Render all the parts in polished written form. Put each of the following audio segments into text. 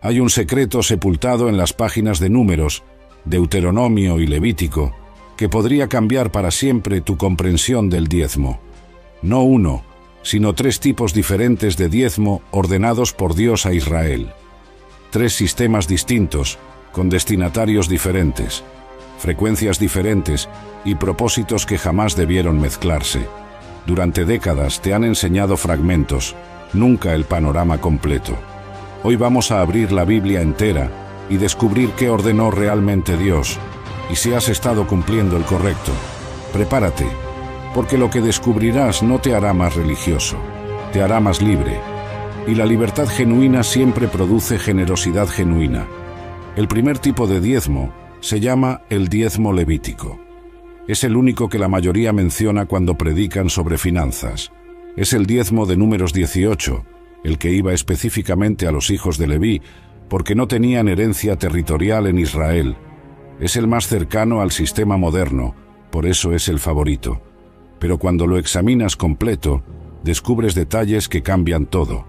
Hay un secreto sepultado en las páginas de Números, Deuteronomio y Levítico, que podría cambiar para siempre tu comprensión del diezmo. No uno, sino 3 tipos diferentes de diezmo ordenados por Dios a Israel. 3 sistemas distintos, con destinatarios diferentes, frecuencias diferentes y propósitos que jamás debieron mezclarse. Durante décadas te han enseñado fragmentos, nunca el panorama completo. Hoy vamos a abrir la Biblia entera y descubrir qué ordenó realmente Dios y si has estado cumpliendo el correcto. Prepárate, porque lo que descubrirás no te hará más religioso, te hará más libre. Y la libertad genuina siempre produce generosidad genuina. El primer tipo de diezmo se llama el diezmo levítico. Es el único que la mayoría menciona cuando predican sobre finanzas. Es el diezmo de Números 18, el que iba específicamente a los hijos de Leví, porque no tenían herencia territorial en Israel. Es el más cercano al sistema moderno, por eso es el favorito. Pero cuando lo examinas completo, descubres detalles que cambian todo.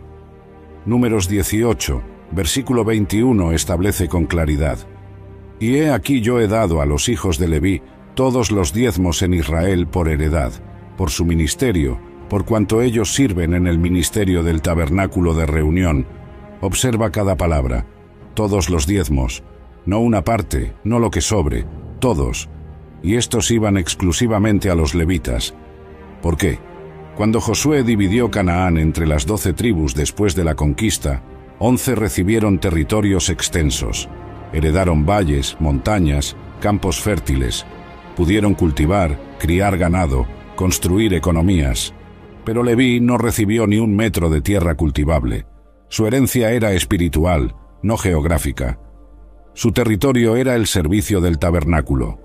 Números 18, versículo 21 establece con claridad: «Y he aquí yo he dado a los hijos de Leví todos los diezmos en Israel por heredad, por su ministerio, por cuanto ellos sirven en el ministerio del tabernáculo de reunión». Observa cada palabra. Todos los diezmos, no una parte, no lo que sobre, todos. Y estos iban exclusivamente a los levitas. ¿Por qué? Cuando Josué dividió Canaán entre las 12 tribus después de la conquista, 11 recibieron territorios extensos. Heredaron valles, montañas, campos fértiles. Pudieron cultivar, criar ganado, construir economías. Pero Leví no recibió ni un metro de tierra cultivable. Su herencia era espiritual, no geográfica. Su territorio era el servicio del tabernáculo.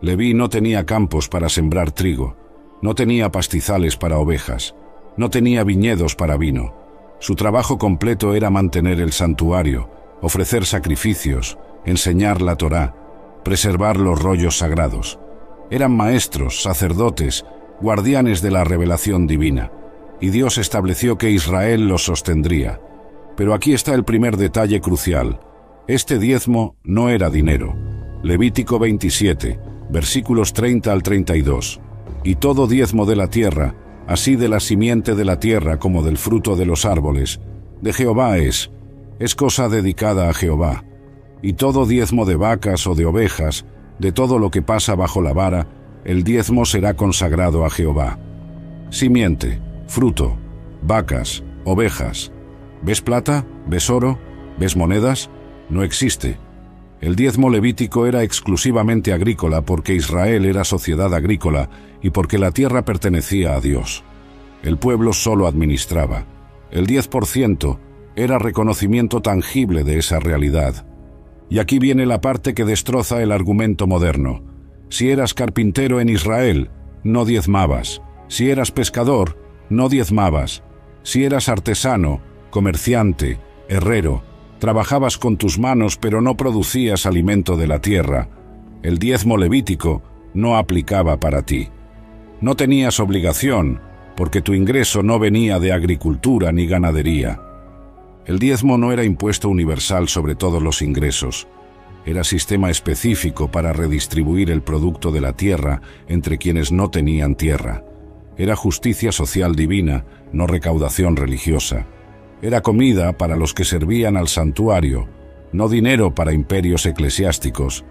Leví no tenía campos para sembrar trigo, no tenía pastizales para ovejas, no tenía viñedos para vino. Su trabajo completo era mantener el santuario, ofrecer sacrificios, enseñar la Torá, preservar los rollos sagrados. Eran maestros, sacerdotes, guardianes de la revelación divina, y Dios estableció que Israel los sostendría. Pero aquí está el primer detalle crucial. Este diezmo no era dinero. Levítico 27, versículos 30 al 32. «Y todo diezmo de la tierra, así de la simiente de la tierra como del fruto de los árboles, de Jehová es cosa dedicada a Jehová. Y todo diezmo de vacas o de ovejas, de todo lo que pasa bajo la vara, el diezmo será consagrado a Jehová». Simiente, fruto, vacas, ovejas. ¿Ves plata? ¿Ves oro? ¿Ves monedas? No existe. El diezmo levítico era exclusivamente agrícola porque Israel era sociedad agrícola y porque la tierra pertenecía a Dios. El pueblo solo administraba. El 10% era reconocimiento tangible de esa realidad. Y aquí viene la parte que destroza el argumento moderno. Si eras carpintero en Israel, no diezmabas. Si eras pescador, no diezmabas. Si eras artesano, comerciante, herrero, trabajabas con tus manos pero no producías alimento de la tierra. El diezmo levítico no aplicaba para ti. No tenías obligación, porque tu ingreso no venía de agricultura ni ganadería. El diezmo no era impuesto universal sobre todos los ingresos. Era sistema específico para redistribuir el producto de la tierra entre quienes no tenían tierra. Era justicia social divina, no recaudación religiosa. Era comida para los que servían al santuario, no dinero para imperios eclesiásticos.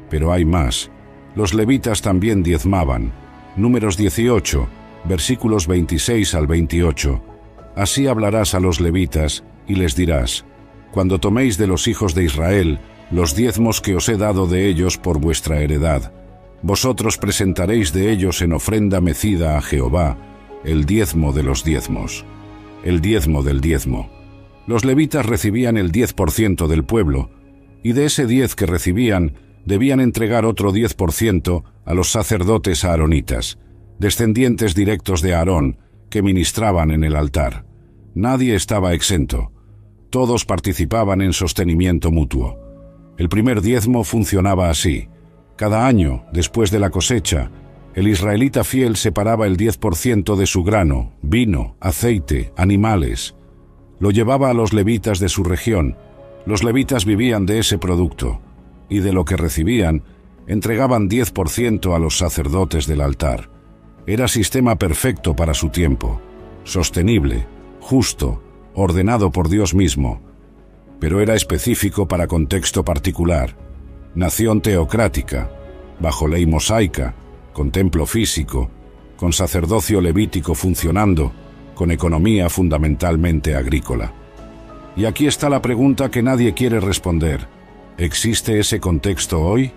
Pero hay más. Los levitas también diezmaban. Números 18, versículos 26 al 28. Así hablarás a los levitas y les dirás: cuando toméis de los hijos de Israel los diezmos que os he dado de ellos por vuestra heredad, vosotros presentaréis de ellos en ofrenda mecida a Jehová el diezmo de los diezmos. El diezmo del diezmo. Los levitas recibían el 10% del pueblo, y de ese 10 que recibían, debían entregar otro 10% a los sacerdotes aaronitas, descendientes directos de Aarón, que ministraban en el altar. Nadie estaba exento. Todos participaban en sostenimiento mutuo. El primer diezmo funcionaba así. Cada año, después de la cosecha, el israelita fiel separaba el 10% de su grano, vino, aceite, animales. Lo llevaba a los levitas de su región, Los levitas vivían de ese producto, y de lo que recibían, entregaban 10% a los sacerdotes del altar. Era sistema perfecto para su tiempo, sostenible, justo, ordenado por Dios mismo, pero era específico para contexto particular. Nación teocrática, bajo ley mosaica, con templo físico, con sacerdocio levítico funcionando, con economía fundamentalmente agrícola. Y aquí está la pregunta que nadie quiere responder. ¿Existe ese contexto hoy?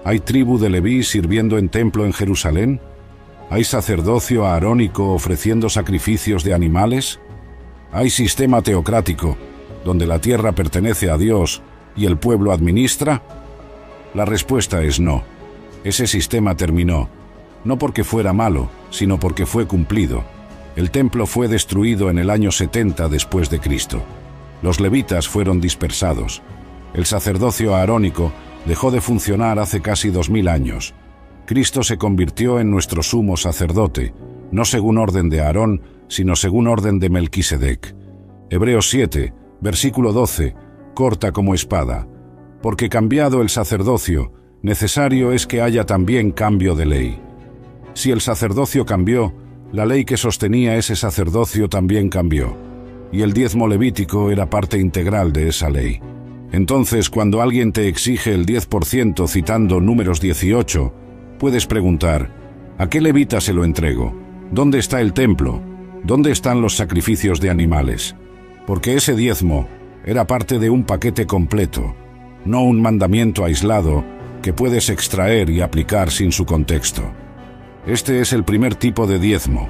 ¿Hay tribu de Leví sirviendo en templo en Jerusalén? ¿Hay sacerdocio aarónico ofreciendo sacrificios de animales? ¿Hay sistema teocrático, donde la tierra pertenece a Dios y el pueblo administra? La respuesta es no. Ese sistema terminó, no porque fuera malo, sino porque fue cumplido. El templo fue destruido en el año 70 después de Cristo. Los levitas fueron dispersados. El sacerdocio aarónico dejó de funcionar hace casi 2000 años. Cristo se convirtió en nuestro sumo sacerdote, no según orden de Aarón, sino según orden de Melquisedec. Hebreos 7, versículo 12, corta como espada. Porque cambiado el sacerdocio, necesario es que haya también cambio de ley. Si el sacerdocio cambió, la ley que sostenía ese sacerdocio también cambió, y el diezmo levítico era parte integral de esa ley. Entonces, cuando alguien te exige el 10% citando Números 18, puedes preguntar, ¿a qué levita se lo entrego? ¿Dónde está el templo? ¿Dónde están los sacrificios de animales? Porque ese diezmo era parte de un paquete completo, no un mandamiento aislado que puedes extraer y aplicar sin su contexto. Este es el primer tipo de diezmo,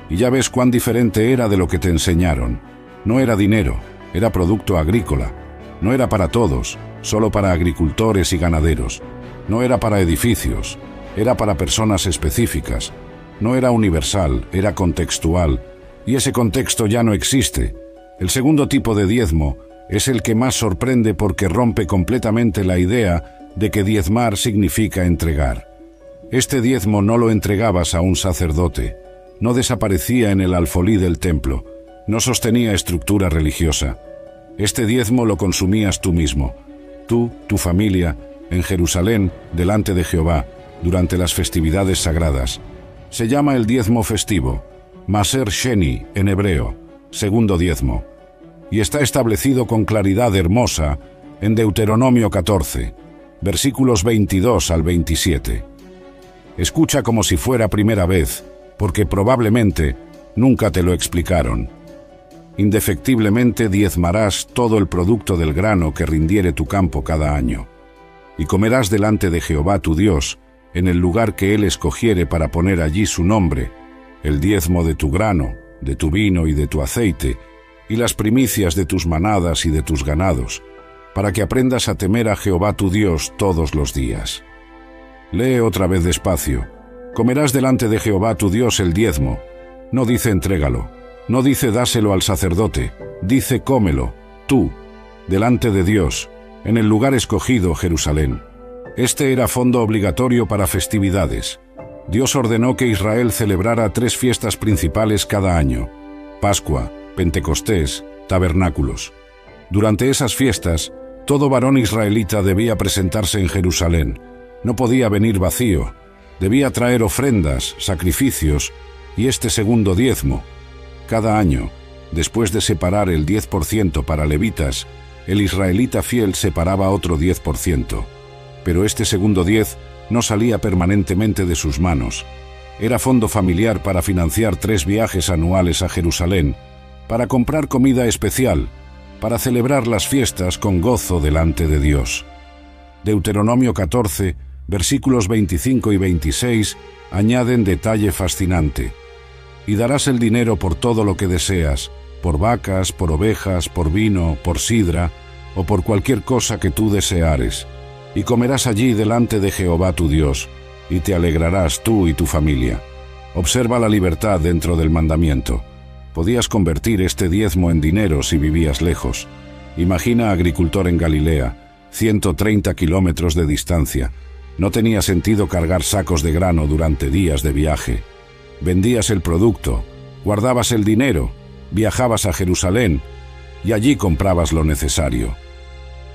y ya ves cuán diferente era de lo que te enseñaron. No era dinero, era producto agrícola. No era para todos, solo para agricultores y ganaderos. No era para edificios, era para personas específicas. No era universal, era contextual, y ese contexto ya no existe. El segundo tipo de diezmo es el que más sorprende porque rompe completamente la idea de que diezmar significa entregar. Este diezmo no lo entregabas a un sacerdote, no desaparecía en el alfolí del templo, no sostenía estructura religiosa. Este diezmo lo consumías tú mismo, tú, tu familia, en Jerusalén, delante de Jehová, durante las festividades sagradas. Se llama el diezmo festivo, Maser Sheni en hebreo, segundo diezmo, y está establecido con claridad hermosa en Deuteronomio 14, versículos 22 al 27. Escucha como si fuera primera vez, porque probablemente nunca te lo explicaron. Indefectiblemente diezmarás todo el producto del grano que rindiere tu campo cada año, y comerás delante de Jehová tu Dios, en el lugar que Él escogiere para poner allí su nombre, el diezmo de tu grano, de tu vino y de tu aceite, y las primicias de tus manadas y de tus ganados, para que aprendas a temer a Jehová tu Dios todos los días. Lee otra vez despacio. Comerás delante de Jehová tu Dios el diezmo. No dice entrégalo, no dice dáselo al sacerdote, dice cómelo, tú, delante de Dios, en el lugar escogido, Jerusalén. Este era fondo obligatorio para festividades. Dios ordenó que Israel celebrara 3 fiestas principales cada año: Pascua, Pentecostés, Tabernáculos. Durante esas fiestas, todo varón israelita debía presentarse en Jerusalén. No podía venir vacío. Debía traer ofrendas, sacrificios y este segundo diezmo. Cada año, después de separar el 10% para levitas, el israelita fiel separaba otro 10%. Pero este segundo 10 no salía permanentemente de sus manos. Era fondo familiar para financiar 3 viajes anuales a Jerusalén, para comprar comida especial, para celebrar las fiestas con gozo delante de Dios. Deuteronomio 14, versículos 25 y 26 añaden detalle fascinante. Y darás el dinero por todo lo que deseas, por vacas, por ovejas, por vino, por sidra, o por cualquier cosa que tú deseares. Y comerás allí delante de Jehová tu Dios, y te alegrarás tú y tu familia. Observa la libertad dentro del mandamiento. Podías convertir este diezmo en dinero si vivías lejos. Imagina agricultor en Galilea, 130 kilómetros de distancia. No tenía sentido cargar sacos de grano durante días de viaje. Vendías el producto, guardabas el dinero, viajabas a Jerusalén y allí comprabas lo necesario.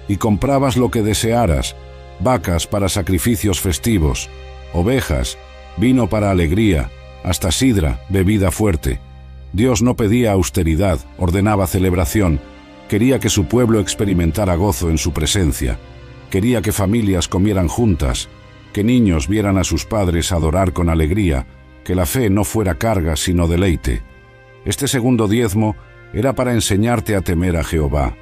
y comprabas lo que desearas, vacas para sacrificios festivos, ovejas, vino para alegría, hasta sidra, bebida fuerte. Dios no pedía austeridad, ordenaba celebración, quería que su pueblo experimentara gozo en su presencia, quería que familias comieran juntas, que niños vieran a sus padres adorar con alegría, que la fe no fuera carga sino deleite. Este segundo diezmo era para enseñarte a temer a Jehová,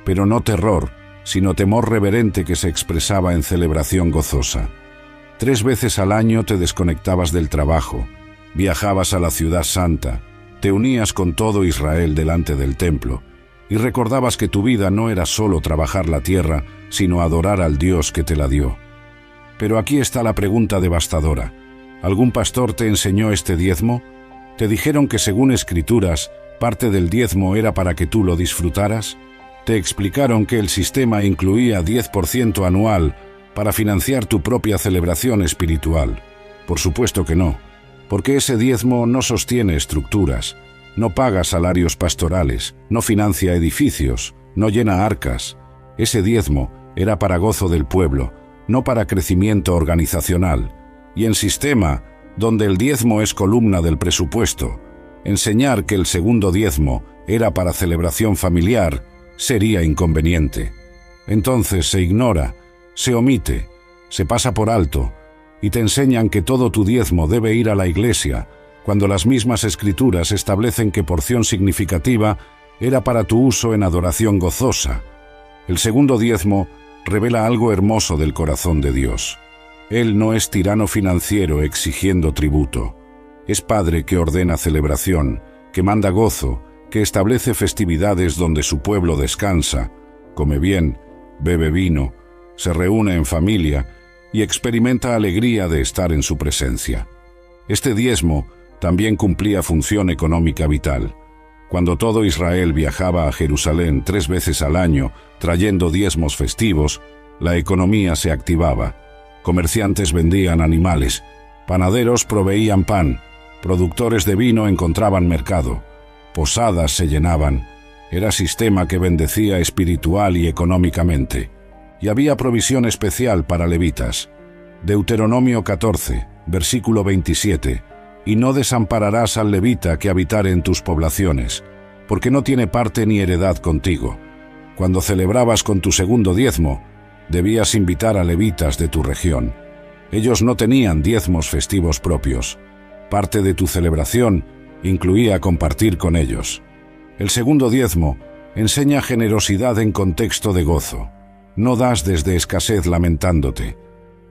pero no terror, sino temor reverente que se expresaba en celebración gozosa. 3 veces al año te desconectabas del trabajo, viajabas a la ciudad santa, te unías con todo Israel delante del templo, y recordabas que tu vida no era solo trabajar la tierra, sino adorar al Dios que te la dio. Pero aquí está la pregunta devastadora. ¿Algún pastor te enseñó este diezmo? ¿Te dijeron que según Escrituras, parte del diezmo era para que tú lo disfrutaras? ¿Te explicaron que el sistema incluía 10% anual para financiar tu propia celebración espiritual? Por supuesto que no, porque ese diezmo no sostiene estructuras, no paga salarios pastorales, no financia edificios, no llena arcas. Ese diezmo era para gozo del pueblo, no para crecimiento organizacional. Y en sistema, donde el diezmo es columna del presupuesto, enseñar que el segundo diezmo era para celebración familiar sería inconveniente. Entonces se ignora, se omite, se pasa por alto, y te enseñan que todo tu diezmo debe ir a la iglesia, cuando las mismas Escrituras establecen que porción significativa era para tu uso en adoración gozosa. El segundo diezmo revela algo hermoso del corazón de Dios. Él no es tirano financiero exigiendo tributo. Es Padre que ordena celebración, que manda gozo, que establece festividades donde su pueblo descansa, come bien, bebe vino, se reúne en familia y experimenta alegría de estar en su presencia. Este diezmo también cumplía función económica vital. Cuando todo Israel viajaba a Jerusalén 3 veces al año trayendo diezmos festivos, la economía se activaba. Comerciantes vendían animales, panaderos proveían pan, productores de vino encontraban mercado, posadas se llenaban. Era sistema que bendecía espiritual y económicamente. Y había provisión especial para levitas. Deuteronomio 14, versículo 27. Y no desampararás al levita que habitare en tus poblaciones, porque no tiene parte ni heredad contigo. Cuando celebrabas con tu segundo diezmo, debías invitar a levitas de tu región. Ellos no tenían diezmos festivos propios. Parte de tu celebración incluía compartir con ellos. El segundo diezmo enseña generosidad en contexto de gozo. No das desde escasez lamentándote,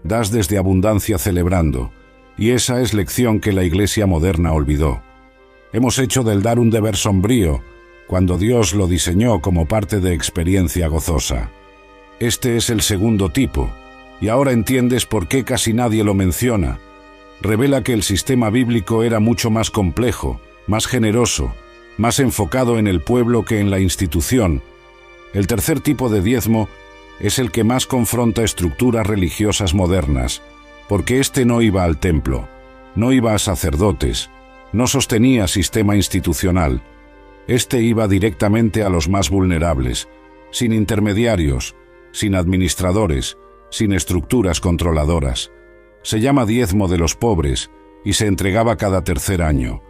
das desde abundancia celebrando, y esa es lección que la Iglesia moderna olvidó. Hemos hecho del dar un deber sombrío, cuando Dios lo diseñó como parte de experiencia gozosa. Este es el segundo tipo, y ahora entiendes por qué casi nadie lo menciona. Revela que el sistema bíblico era mucho más complejo, más generoso, más enfocado en el pueblo que en la institución. El tercer tipo de diezmo es el que más confronta estructuras religiosas modernas, porque éste no iba al templo, no iba a sacerdotes, no sostenía sistema institucional. Este iba directamente a los más vulnerables, sin intermediarios, sin administradores, sin estructuras controladoras. Se llama diezmo de los pobres y se entregaba cada tercer año.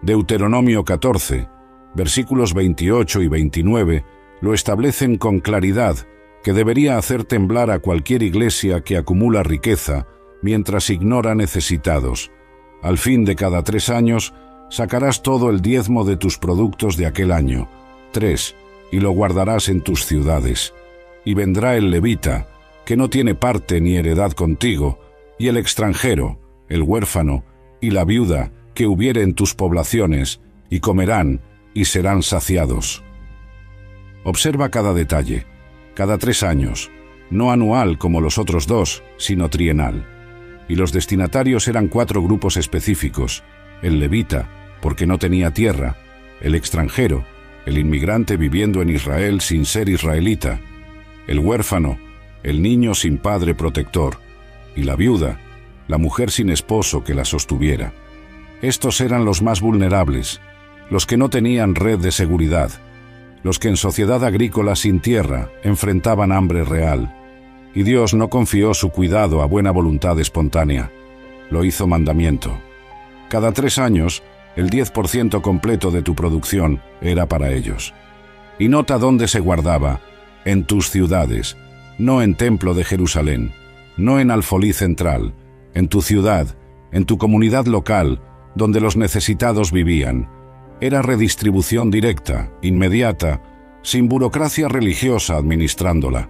Deuteronomio 14, versículos 28 y 29, lo establecen con claridad, que debería hacer temblar a cualquier iglesia que acumula riqueza mientras ignora necesitados. Al fin de cada 3 años, sacarás todo el diezmo de tus productos de aquel año, 3, y lo guardarás en tus ciudades. Y vendrá el levita, que no tiene parte ni heredad contigo, y el extranjero, el huérfano, y la viuda, que hubiere en tus poblaciones, y comerán, y serán saciados. Observa cada detalle. Cada 3 años, no anual como los otros 2, sino trienal. Y los destinatarios eran 4 grupos específicos: el levita, porque no tenía tierra; el extranjero, el inmigrante viviendo en Israel sin ser israelita; el huérfano, el niño sin padre protector; y la viuda, la mujer sin esposo que la sostuviera. Estos eran los más vulnerables, los que no tenían red de seguridad. Los que en sociedad agrícola sin tierra enfrentaban hambre real. Y Dios no confió su cuidado a buena voluntad espontánea. Lo hizo mandamiento. Cada 3 años, el 10% completo de tu producción era para ellos. Y nota dónde se guardaba: en tus ciudades, no en Templo de Jerusalén, no en Alfolí central, en tu ciudad, en tu comunidad local, donde los necesitados vivían. Era redistribución directa, inmediata, sin burocracia religiosa administrándola.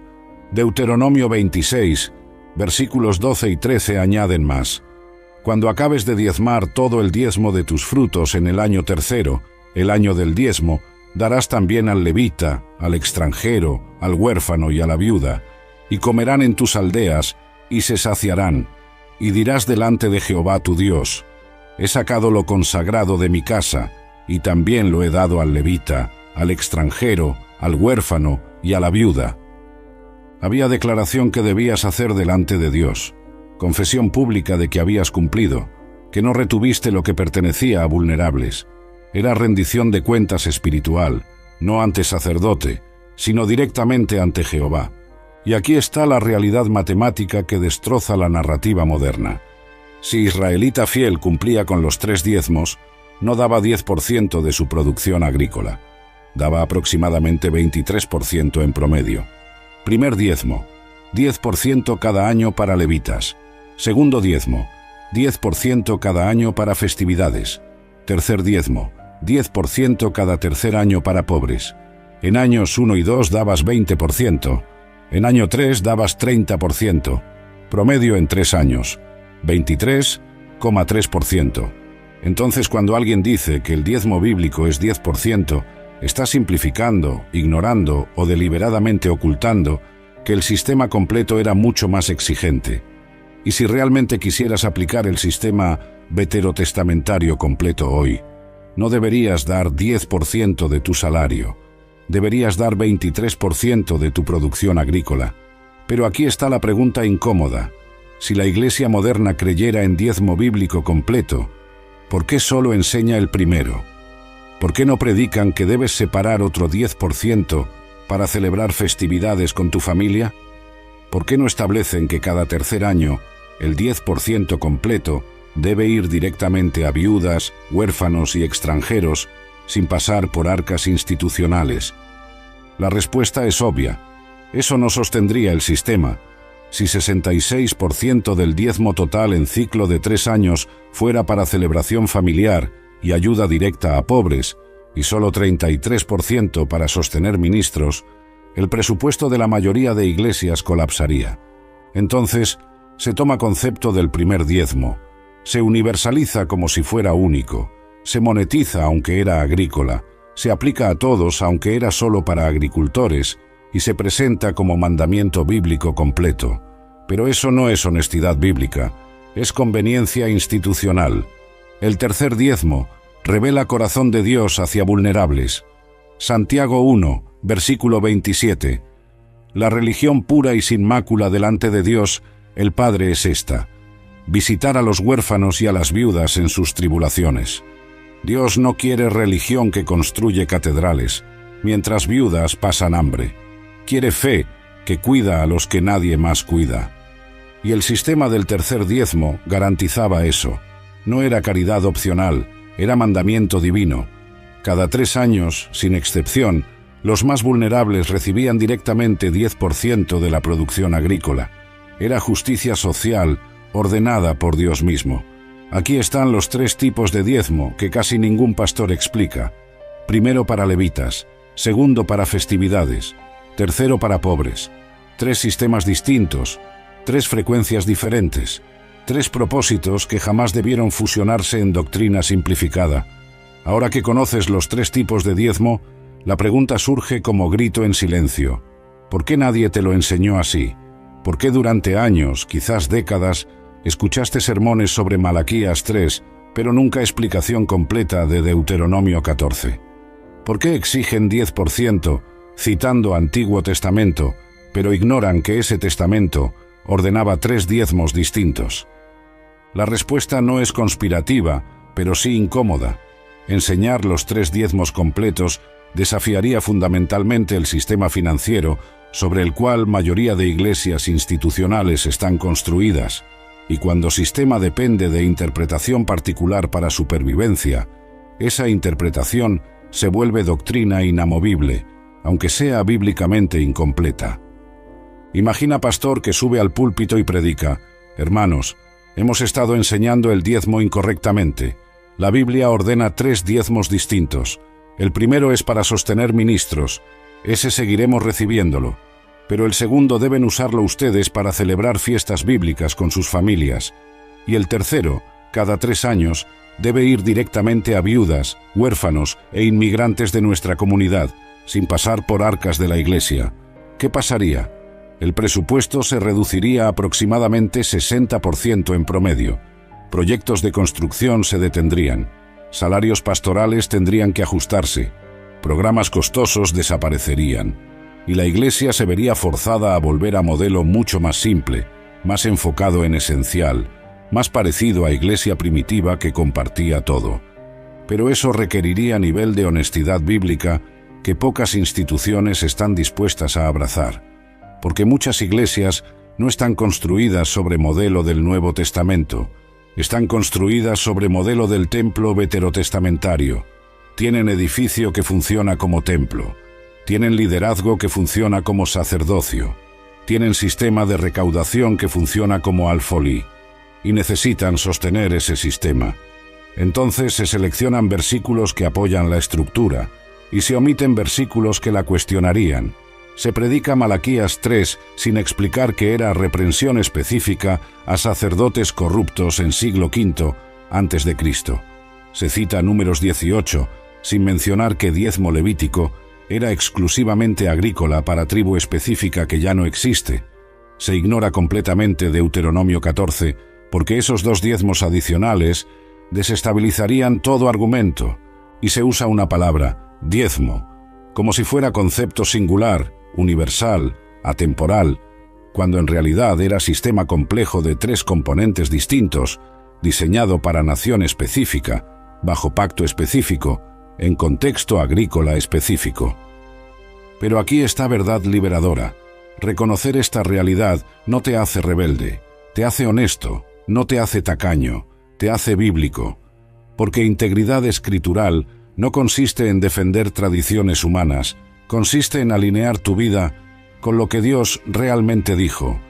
Deuteronomio 26, versículos 12 y 13 añaden más: cuando acabes de diezmar todo el diezmo de tus frutos en el año tercero, el año del diezmo, darás también al levita, al extranjero, al huérfano y a la viuda, y comerán en tus aldeas, y se saciarán, y dirás delante de Jehová tu Dios: he sacado lo consagrado de mi casa, y también lo he dado al levita, al extranjero, al huérfano y a la viuda. Había declaración que debías hacer delante de Dios, confesión pública de que habías cumplido, que no retuviste lo que pertenecía a vulnerables. Era rendición de cuentas espiritual, no ante sacerdote, sino directamente ante Jehová. Y aquí está la realidad matemática que destroza la narrativa moderna. Si israelita fiel cumplía con los 3 diezmos, no daba 10% de su producción agrícola. Daba aproximadamente 23% en promedio. Primer diezmo, 10% cada año para levitas. Segundo diezmo, 10% cada año para festividades. Tercer diezmo, 10% cada tercer año para pobres. En años 1 y 2 dabas 20%. En año 3 dabas 30%. Promedio en 3 años, 23,3%. Entonces, cuando alguien dice que el diezmo bíblico es 10%, está simplificando, ignorando o deliberadamente ocultando que el sistema completo era mucho más exigente. Y si realmente quisieras aplicar el sistema veterotestamentario completo hoy, no deberías dar 10% de tu salario, deberías dar 23% de tu producción agrícola. Pero aquí está la pregunta incómoda: si la Iglesia moderna creyera en diezmo bíblico completo, ¿por qué solo enseña el primero? ¿Por qué no predican que debes separar otro 10% para celebrar festividades con tu familia? ¿Por qué no establecen que cada tercer año el 10% completo debe ir directamente a viudas, huérfanos y extranjeros, sin pasar por arcas institucionales? La respuesta es obvia: eso no sostendría el sistema. Si 66% del diezmo total en ciclo de 3 años fuera para celebración familiar y ayuda directa a pobres, y solo 33% para sostener ministros, el presupuesto de la mayoría de iglesias colapsaría. Entonces, se toma concepto del primer diezmo, se universaliza como si fuera único, se monetiza aunque era agrícola, se aplica a todos aunque era solo para agricultores, y se presenta como mandamiento bíblico completo. Pero eso no es honestidad bíblica, es conveniencia institucional. El tercer diezmo revela corazón de Dios hacia vulnerables. Santiago 1, versículo 27. La religión pura y sin mácula delante de Dios, el Padre, es esta: visitar a los huérfanos y a las viudas en sus tribulaciones. Dios no quiere religión que construye catedrales, mientras viudas pasan hambre. Quiere fe que cuida a los que nadie más cuida. Y el sistema del tercer diezmo garantizaba eso. No era caridad opcional, era mandamiento divino. Cada 3 años, sin excepción, los más vulnerables recibían directamente 10% de la producción agrícola. Era justicia social ordenada por Dios mismo. Aquí están los 3 tipos de diezmo que casi ningún pastor explica. Primero para levitas, segundo para festividades, tercero para pobres. 3 sistemas distintos, 3 frecuencias diferentes, 3 propósitos que jamás debieron fusionarse en doctrina simplificada. Ahora que conoces los 3 tipos de diezmo, la pregunta surge como grito en silencio: ¿por qué nadie te lo enseñó así? ¿Por qué durante años, quizás décadas, escuchaste sermones sobre Malaquías 3, pero nunca explicación completa de Deuteronomio 14? ¿Por qué exigen 10%, citando Antiguo Testamento, pero ignoran que ese testamento ordenaba 3 diezmos distintos? La respuesta no es conspirativa, pero sí incómoda. Enseñar los 3 diezmos completos desafiaría fundamentalmente el sistema financiero sobre el cual mayoría de iglesias institucionales están construidas, y cuando sistema depende de interpretación particular para supervivencia, esa interpretación se vuelve doctrina inamovible, aunque sea bíblicamente incompleta. Imagina pastor que sube al púlpito y predica: hermanos, hemos estado enseñando el diezmo incorrectamente. La Biblia ordena 3 diezmos distintos. El primero es para sostener ministros. Ese seguiremos recibiéndolo. Pero el segundo deben usarlo ustedes para celebrar fiestas bíblicas con sus familias. Y el tercero, cada 3 años, debe ir directamente a viudas, huérfanos e inmigrantes de nuestra comunidad, sin pasar por arcas de la iglesia. ¿Qué pasaría? El presupuesto se reduciría aproximadamente 60% en promedio. Proyectos de construcción se detendrían. Salarios pastorales tendrían que ajustarse. Programas costosos desaparecerían. Y la iglesia se vería forzada a volver a modelo mucho más simple, más enfocado en esencial, más parecido a iglesia primitiva que compartía todo. Pero eso requeriría nivel de honestidad bíblica que pocas instituciones están dispuestas a abrazar, porque muchas iglesias no están construidas sobre modelo del Nuevo Testamento, están construidas sobre modelo del templo veterotestamentario. Tienen edificio que funciona como templo. Tienen liderazgo que funciona como sacerdocio. Tienen sistema de recaudación que funciona como alfolí. Y necesitan sostener ese sistema. Entonces se seleccionan versículos que apoyan la estructura y se omiten versículos que la cuestionarían. Se predica Malaquías 3 sin explicar que era reprensión específica a sacerdotes corruptos en siglo V antes de Cristo. Se cita Números 18 sin mencionar que diezmo levítico era exclusivamente agrícola para tribu específica que ya no existe. Se ignora completamente Deuteronomio 14 porque esos 2 diezmos adicionales desestabilizarían todo argumento, y se usa una palabra, diezmo, como si fuera concepto singular, universal, atemporal, cuando en realidad era sistema complejo de 3 componentes distintos, diseñado para nación específica, bajo pacto específico, en contexto agrícola específico. Pero aquí está verdad liberadora. Reconocer esta realidad no te hace rebelde, te hace honesto, no te hace tacaño, te hace bíblico, porque integridad escritural no consiste en defender tradiciones humanas, consiste en alinear tu vida con lo que Dios realmente dijo,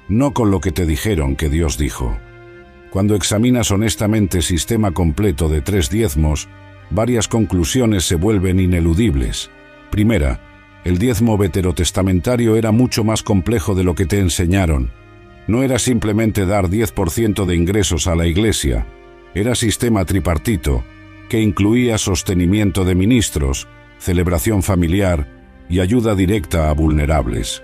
no con lo que te dijeron que Dios dijo. Cuando examinas honestamente sistema completo de 3 diezmos, varias conclusiones se vuelven ineludibles. Primera, el diezmo veterotestamentario era mucho más complejo de lo que te enseñaron. No era simplemente dar 10% de ingresos a la iglesia, era sistema tripartito, que incluía sostenimiento de ministros, celebración familiar y ayuda directa a vulnerables.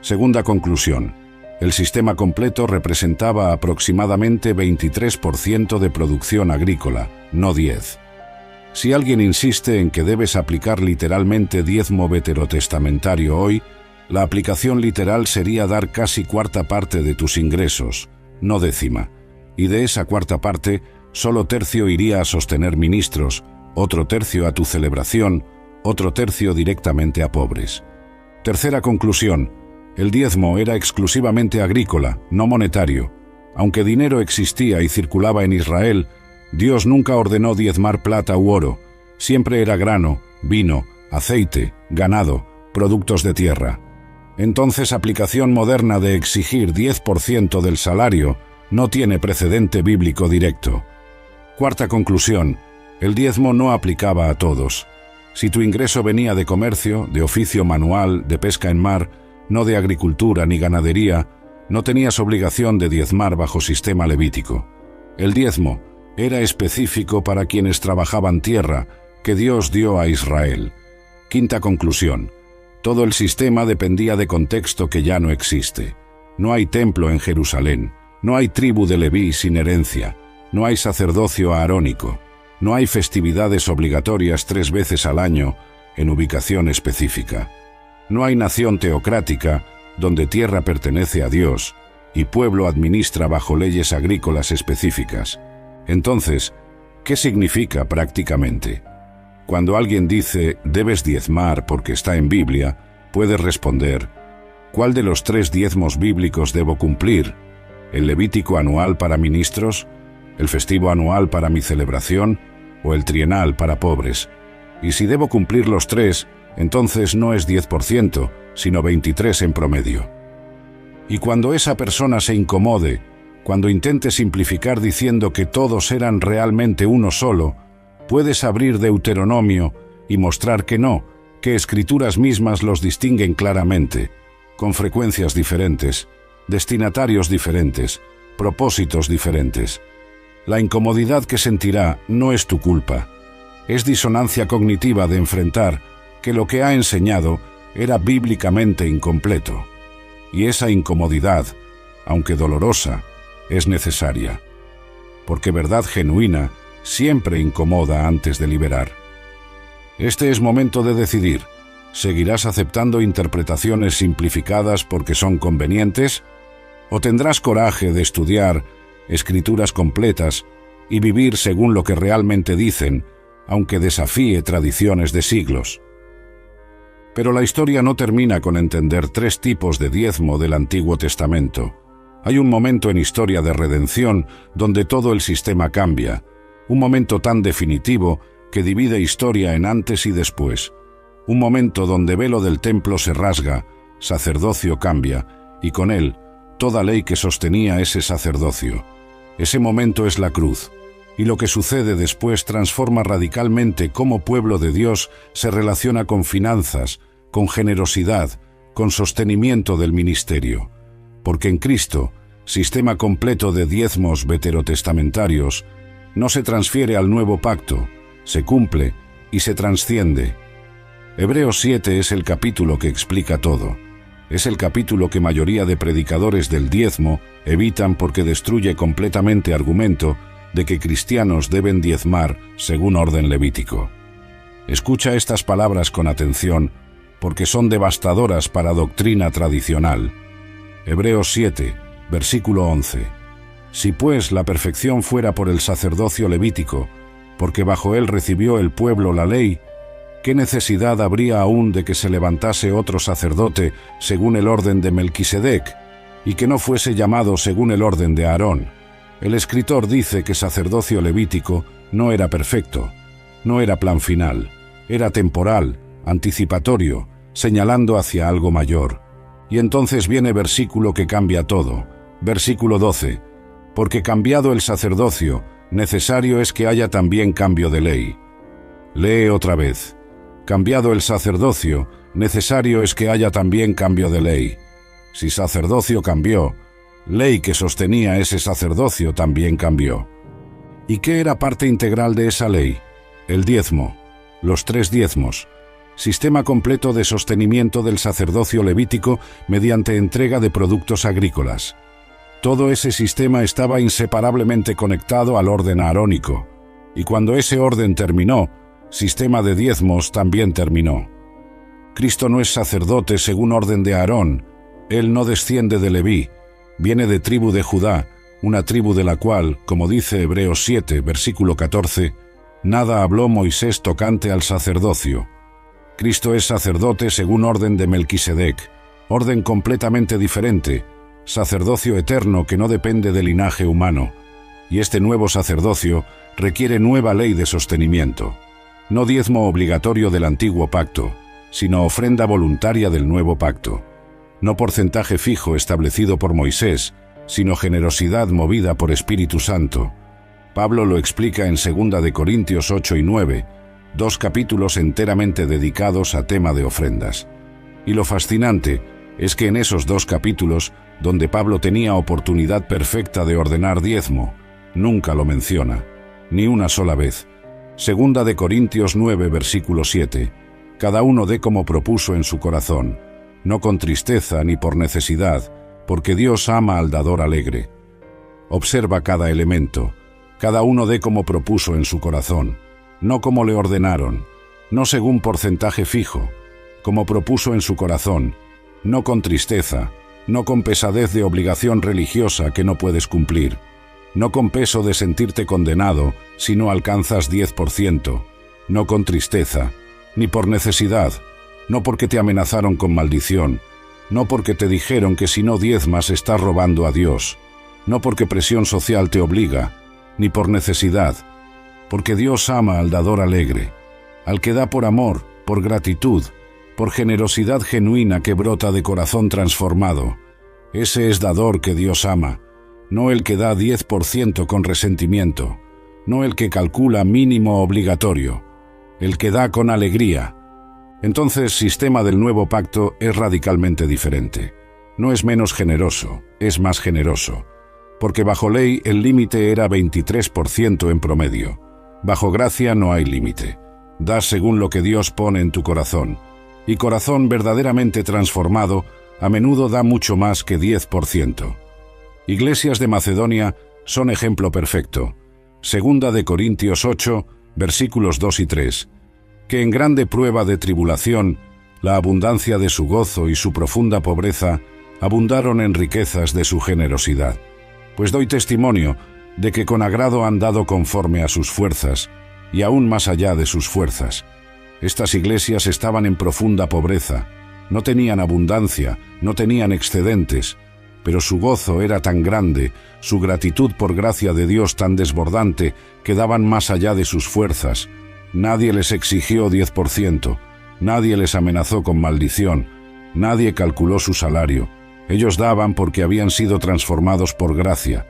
Segunda conclusión, el sistema completo representaba aproximadamente 23% de producción agrícola, no 10%. Si alguien insiste en que debes aplicar literalmente diezmo veterotestamentario hoy, la aplicación literal sería dar casi 1/4 parte de tus ingresos, no 10ª, y de esa 1/4 parte, solo 1/3 iría a sostener ministros, otro 1/3 a tu celebración, otro 1/3 directamente a pobres. Tercera conclusión, el diezmo era exclusivamente agrícola, no monetario. Aunque dinero existía y circulaba en Israel, Dios nunca ordenó diezmar plata u oro, siempre era grano, vino, aceite, ganado, productos de tierra. Entonces, aplicación moderna de exigir 10% del salario no tiene precedente bíblico directo. Cuarta conclusión, el diezmo no aplicaba a todos. Si tu ingreso venía de comercio, de oficio manual, de pesca en mar, no de agricultura ni ganadería, no tenías obligación de diezmar bajo sistema levítico. El diezmo era específico para quienes trabajaban tierra, que Dios dio a Israel. Quinta conclusión. Todo el sistema dependía de contexto que ya no existe. No hay templo en Jerusalén, no hay tribu de Leví sin herencia, no hay sacerdocio aarónico, no hay festividades obligatorias 3 veces al año en ubicación específica. No hay nación teocrática donde tierra pertenece a Dios y pueblo administra bajo leyes agrícolas específicas. Entonces, ¿qué significa prácticamente? Cuando alguien dice, debes diezmar porque está en Biblia, puedes responder, ¿cuál de los 3 diezmos bíblicos debo cumplir? ¿El levítico anual para ministros? ¿El festivo anual para mi celebración? ¿O el trienal para pobres? Y si debo cumplir los 3, entonces no es 10%, sino 23% en promedio. Y cuando esa persona se incomode, cuando intente simplificar diciendo que todos eran realmente uno solo, puedes abrir Deuteronomio y mostrar que no, que escrituras mismas los distinguen claramente, con frecuencias diferentes, destinatarios diferentes, propósitos diferentes. La incomodidad que sentirá no es tu culpa. Es disonancia cognitiva de enfrentar que lo que ha enseñado era bíblicamente incompleto. Y esa incomodidad, aunque dolorosa, es necesaria. Porque verdad genuina siempre incomoda antes de liberar. Este es momento de decidir. ¿Seguirás aceptando interpretaciones simplificadas porque son convenientes? ¿O tendrás coraje de estudiar escrituras completas y vivir según lo que realmente dicen, aunque desafíe tradiciones de siglos? Pero la historia no termina con entender 3 tipos de diezmo del Antiguo Testamento. Hay un momento en historia de redención donde todo el sistema cambia, un momento tan definitivo que divide historia en antes y después, un momento donde velo del templo se rasga, sacerdocio cambia, y con él toda ley que sostenía ese sacerdocio. Ese momento es la cruz, y lo que sucede después transforma radicalmente cómo pueblo de Dios se relaciona con finanzas, con generosidad, con sostenimiento del ministerio. Porque en Cristo, sistema completo de diezmos veterotestamentarios, no se transfiere al nuevo pacto, se cumple y se trasciende. Hebreos 7 es el capítulo que explica todo. Es el capítulo que mayoría de predicadores del diezmo evitan porque destruye completamente argumento de que cristianos deben diezmar según orden levítico. Escucha estas palabras con atención porque son devastadoras para doctrina tradicional. Hebreos 7, versículo 11. Si pues la perfección fuera por el sacerdocio levítico, porque bajo él recibió el pueblo la ley, ¿qué necesidad habría aún de que se levantase otro sacerdote según el orden de Melquisedec, y que no fuese llamado según el orden de Aarón? El escritor dice que sacerdocio levítico no era perfecto, no era plan final, era temporal, anticipatorio, señalando hacia algo mayor. Y entonces viene versículo que cambia todo. Versículo 12. Porque cambiado el sacerdocio, necesario es que haya también cambio de ley. Lee otra vez. Cambiado el sacerdocio, necesario es que haya también cambio de ley. Si sacerdocio cambió, ley que sostenía ese sacerdocio también cambió. ¿Y qué era parte integral de esa ley? El diezmo, los 3 diezmos, sistema completo de sostenimiento del sacerdocio levítico mediante entrega de productos agrícolas. Todo ese sistema estaba inseparablemente conectado al orden arónico, y cuando ese orden terminó, sistema de diezmos también terminó. Cristo no es sacerdote según orden de Aarón, él no desciende de Leví, viene de tribu de Judá, una tribu de la cual, como dice Hebreos 7, versículo 14, nada habló Moisés tocante al sacerdocio. Cristo es sacerdote según orden de Melquisedec, orden completamente diferente, sacerdocio eterno que no depende del linaje humano, y este nuevo sacerdocio requiere nueva ley de sostenimiento. No diezmo obligatorio del antiguo pacto, sino ofrenda voluntaria del nuevo pacto. No porcentaje fijo establecido por Moisés, sino generosidad movida por Espíritu Santo. Pablo lo explica en 2 de Corintios 8 y 9, 2 capítulos enteramente dedicados a tema de ofrendas. Y lo fascinante es que en esos 2 capítulos, donde Pablo tenía oportunidad perfecta de ordenar diezmo, nunca lo menciona, ni una sola vez. 2 de Corintios 9, versículo 7. Cada uno dé como propuso en su corazón, no con tristeza ni por necesidad, porque Dios ama al dador alegre. Observa cada elemento, cada uno dé como propuso en su corazón, no como le ordenaron, no según porcentaje fijo, como propuso en su corazón, no con tristeza, no con pesadez de obligación religiosa que no puedes cumplir, no con peso de sentirte condenado si no alcanzas 10%, no con tristeza, ni por necesidad, no porque te amenazaron con maldición, no porque te dijeron que si no diezmas estás robando a Dios, no porque presión social te obliga, ni por necesidad, porque Dios ama al dador alegre, al que da por amor, por gratitud, por generosidad genuina que brota de corazón transformado. Ese es dador que Dios ama, no el que da 10% con resentimiento, no el que calcula mínimo obligatorio, el que da con alegría. Entonces, sistema del nuevo pacto es radicalmente diferente. No es menos generoso, es más generoso, porque bajo ley el límite era 23% en promedio. Bajo gracia no hay límite. Das según lo que Dios pone en tu corazón, y corazón verdaderamente transformado a menudo da mucho más que 10%. Iglesias de Macedonia son ejemplo perfecto. Segunda de Corintios 8, versículos 2 y 3, que en grande prueba de tribulación, la abundancia de su gozo y su profunda pobreza abundaron en riquezas de su generosidad. Pues doy testimonio de que con agrado han dado conforme a sus fuerzas, y aún más allá de sus fuerzas. Estas iglesias estaban en profunda pobreza, no tenían abundancia, no tenían excedentes, pero su gozo era tan grande, su gratitud por gracia de Dios tan desbordante, que daban más allá de sus fuerzas. Nadie les exigió 10%, nadie les amenazó con maldición, nadie calculó su salario. Ellos daban porque habían sido transformados por gracia.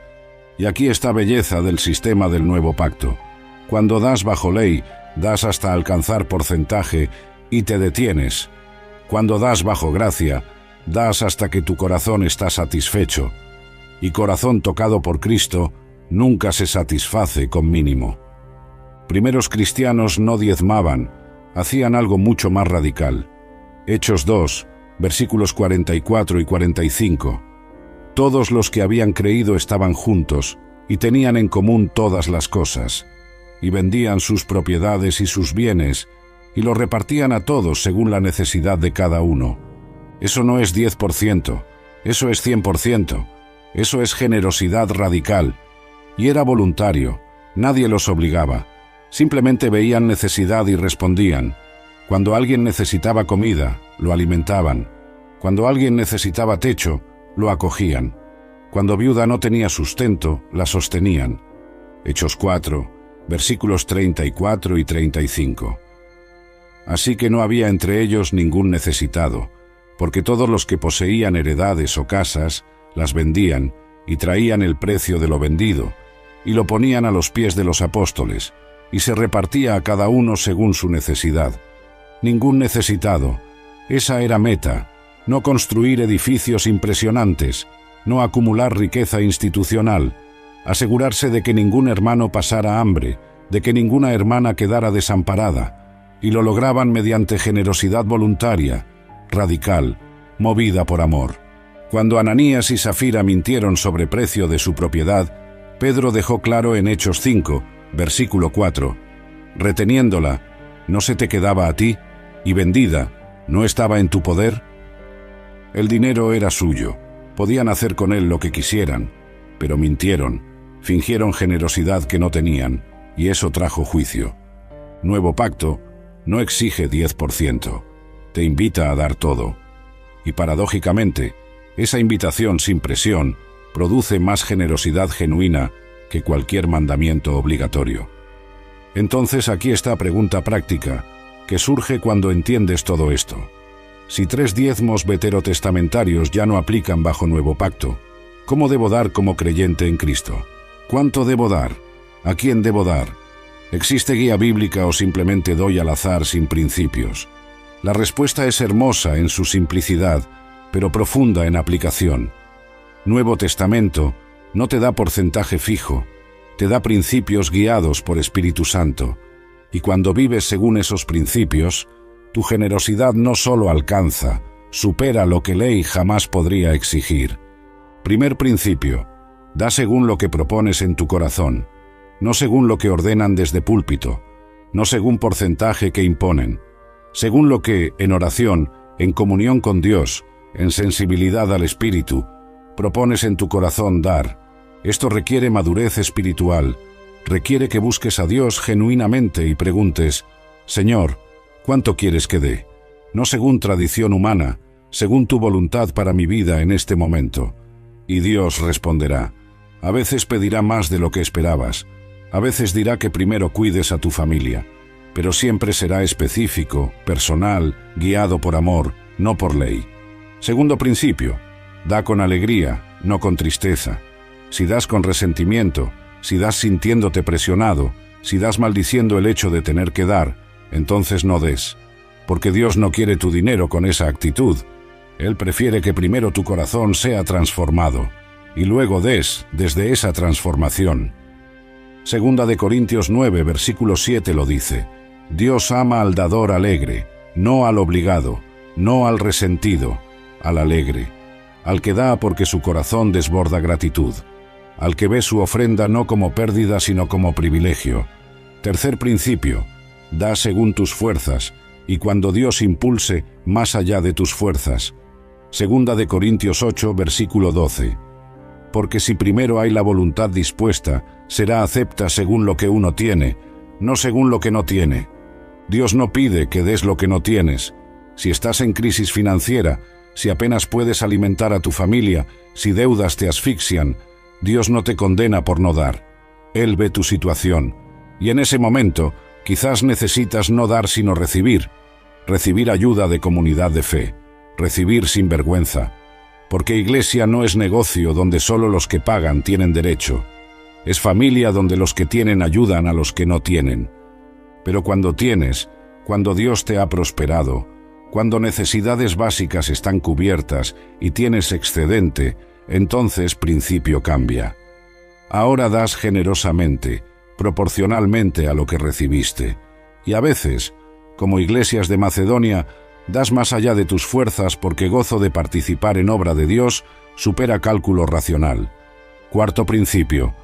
Y aquí está belleza del sistema del nuevo pacto. Cuando das bajo ley, das hasta alcanzar porcentaje y te detienes. Cuando das bajo gracia, das hasta que tu corazón está satisfecho. Y corazón tocado por Cristo nunca se satisface con mínimo. Primeros cristianos no diezmaban, hacían algo mucho más radical. Hechos 2, versículos 44 y 45. Todos los que habían creído estaban juntos y tenían en común todas las cosas, y vendían sus propiedades y sus bienes, y los repartían a todos según la necesidad de cada uno. Eso no es 10%, eso es 100%, eso es generosidad radical, y era voluntario, nadie los obligaba, simplemente veían necesidad y respondían. Cuando alguien necesitaba comida, lo alimentaban. Cuando alguien necesitaba techo, lo acogían. Cuando viuda no tenía sustento, la sostenían. Hechos 4, versículos 34 y 35. Así que no había entre ellos ningún necesitado, porque todos los que poseían heredades o casas, las vendían y traían el precio de lo vendido, y lo ponían a los pies de los apóstoles, y se repartía a cada uno según su necesidad. Ningún necesitado. Esa era meta. No construir edificios impresionantes, no acumular riqueza institucional, asegurarse de que ningún hermano pasara hambre, de que ninguna hermana quedara desamparada, y lo lograban mediante generosidad voluntaria, radical, movida por amor. Cuando Ananías y Safira mintieron sobre precio de su propiedad, Pedro dejó claro en Hechos 5, versículo 4, reteniéndola, ¿no se te quedaba a ti? Y vendida, ¿no estaba en tu poder? El dinero era suyo, podían hacer con él lo que quisieran, pero mintieron, fingieron generosidad que no tenían, y eso trajo juicio. Nuevo pacto no exige 10%, te invita a dar todo. Y paradójicamente, esa invitación sin presión produce más generosidad genuina que cualquier mandamiento obligatorio. Entonces aquí está pregunta práctica, que surge cuando entiendes todo esto. Si 3 diezmos veterotestamentarios ya no aplican bajo nuevo pacto, ¿cómo debo dar como creyente en Cristo? ¿Cuánto debo dar? ¿A quién debo dar? ¿Existe guía bíblica o simplemente doy al azar sin principios? La respuesta es hermosa en su simplicidad, pero profunda en aplicación. Nuevo Testamento no te da porcentaje fijo, te da principios guiados por Espíritu Santo, y cuando vives según esos principios, tu generosidad no solo alcanza, supera lo que ley jamás podría exigir. Primer principio, da según lo que propones en tu corazón, no según lo que ordenan desde púlpito, no según porcentaje que imponen, según lo que, en oración, en comunión con Dios, en sensibilidad al Espíritu, propones en tu corazón dar. Esto requiere madurez espiritual, requiere que busques a Dios genuinamente y preguntes, Señor, ¿cuánto quieres que dé? No según tradición humana, según tu voluntad para mi vida en este momento. Y Dios responderá. A veces pedirá más de lo que esperabas. A veces dirá que primero cuides a tu familia. Pero siempre será específico, personal, guiado por amor, no por ley. Segundo principio, da con alegría, no con tristeza. Si das con resentimiento, si das sintiéndote presionado, si das maldiciendo el hecho de tener que dar, entonces no des. Porque Dios no quiere tu dinero con esa actitud. Él prefiere que primero tu corazón sea transformado y luego des desde esa transformación. Segunda de Corintios 9, versículo 7 lo dice. Dios ama al dador alegre, no al obligado, no al resentido, al alegre, al que da porque su corazón desborda gratitud, al que ve su ofrenda no como pérdida sino como privilegio. Tercer principio, da según tus fuerzas, y cuando Dios impulse, más allá de tus fuerzas. Segunda de Corintios 8, versículo 12. Porque si primero hay la voluntad dispuesta, será acepta según lo que uno tiene, no según lo que no tiene. Dios no pide que des lo que no tienes. Si estás en crisis financiera, si apenas puedes alimentar a tu familia, si deudas te asfixian, Dios no te condena por no dar. Él ve tu situación, y en ese momento quizás necesitas no dar sino recibir ayuda de comunidad de fe, recibir sin vergüenza, porque iglesia no es negocio donde solo los que pagan tienen derecho, es familia donde los que tienen ayudan a los que no tienen. Pero cuando tienes, cuando Dios te ha prosperado, cuando necesidades básicas están cubiertas y tienes excedente, entonces principio cambia. Ahora das generosamente, proporcionalmente a lo que recibiste. Y a veces, como iglesias de Macedonia, das más allá de tus fuerzas porque gozo de participar en obra de Dios supera cálculo racional. Cuarto principio,